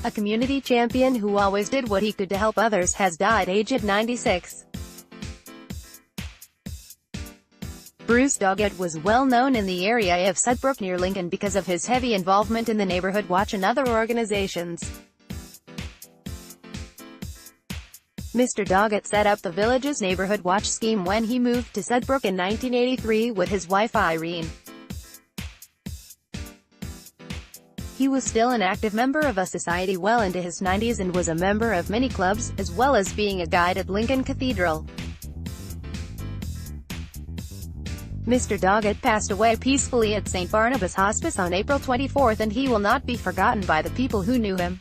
A community champion who always did what he could to help others has died aged 96. Bruce Doggett was well known in the area of Sudbrooke near Lincoln because of his heavy involvement in the Neighbourhood Watch and other organisations. Mr. Doggett set up the village's Neighbourhood Watch scheme when he moved to Sudbrooke in 1983 with his wife Irene. He was still an active member of a society well into his 90s and was a member of many clubs, as well as being a guide at Lincoln Cathedral. Mr. Doggett passed away peacefully at St. Barnabas Hospice on April 24 and he will not be forgotten by the people who knew him.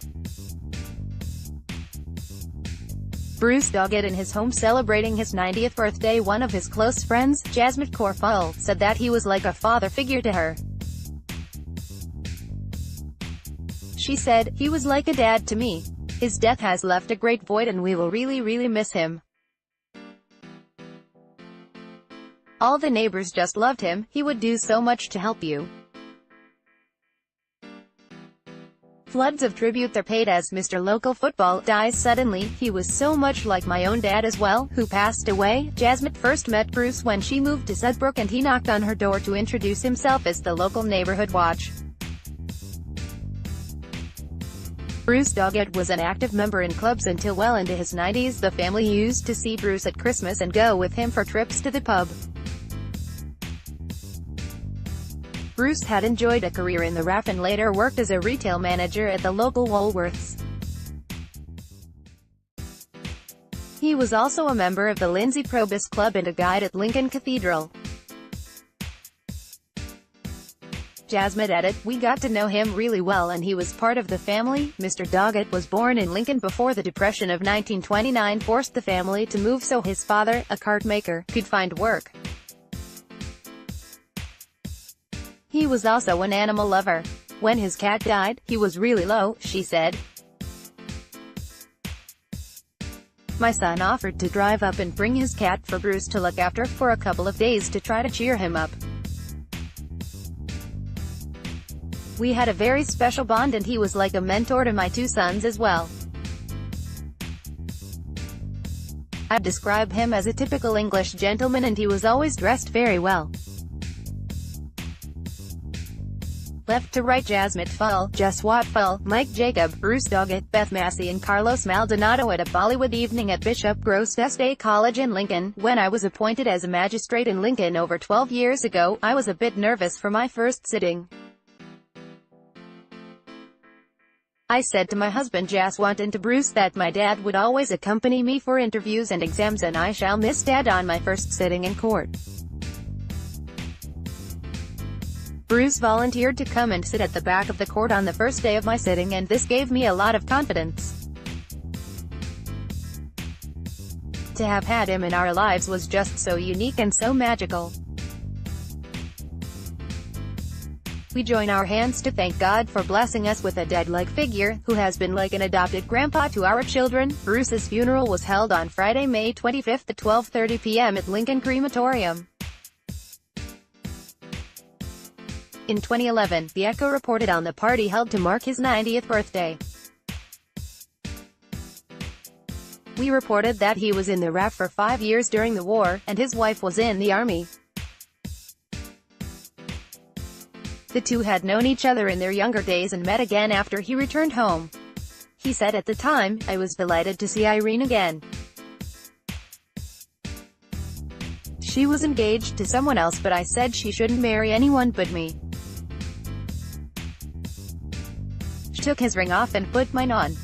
Bruce Doggett in his home celebrating his 90th birthday. One of his close friends, Jasmine Corfall, said that he was like a father figure to her. She said, "He was like a dad to me. His death has left a great void and we will really miss him. All the neighbors just loved him, he would do so much to help you." Floods of tribute are paid as Mr. Local Football dies suddenly. "He was so much like my own dad as well, who passed away." Jasmine first met Bruce when she moved to Sudbrooke and he knocked on her door to introduce himself as the local Neighbourhood Watch. Bruce Doggett was an active member in clubs until well into his 90s. The family used to see Bruce at Christmas and go with him for trips to the pub. Bruce had enjoyed a career in the RAF and later worked as a retail manager at the local Woolworths. He was also a member of the Lindsay Probus Club and a guide at Lincoln Cathedral. Jasmine added, "We got to know him really well and he was part of the family." Mr. Doggett was born in Lincoln before the Depression of 1929 forced the family to move so his father, a cart maker, could find work. He was also an animal lover. "When his cat died, he was really low," she said. "My son offered to drive up and bring his cat for Bruce to look after for a couple of days to try to cheer him up. We had a very special bond and he was like a mentor to my two sons as well. I'd describe him as a typical English gentleman and he was always dressed very well." Left to right: Jasmine Full, Jess Watt Full, Mike Jacob, Bruce Doggett, Beth Massey and Carlos Maldonado at a Bollywood evening at Bishop Grosvenor State College in Lincoln. "When I was appointed as a magistrate in Lincoln over 12 years ago, I was a bit nervous for my first sitting. I said to my husband Jas Want and to Bruce that my dad would always accompany me for interviews and exams and I shall miss Dad on my first sitting in court." Bruce volunteered to come and sit at the back of the court on the first day of my sitting and this gave me a lot of confidence. To have had him in our lives was just so unique and so magical. We join our hands to thank God for blessing us with a dad-like figure, who has been like an adopted grandpa to our children. Bruce's funeral was held on Friday, May 25 at 12:30 p.m. at Lincoln Crematorium. In 2011, The Echo reported on the party held to mark his 90th birthday. We reported that he was in the RAF for 5 years during the war, and his wife was in the Army. The two had known each other in their younger days and met again after he returned home. He said at the time, "I was delighted to see Irene again. She was engaged to someone else but I said she shouldn't marry anyone but me. She took his ring off and put mine on.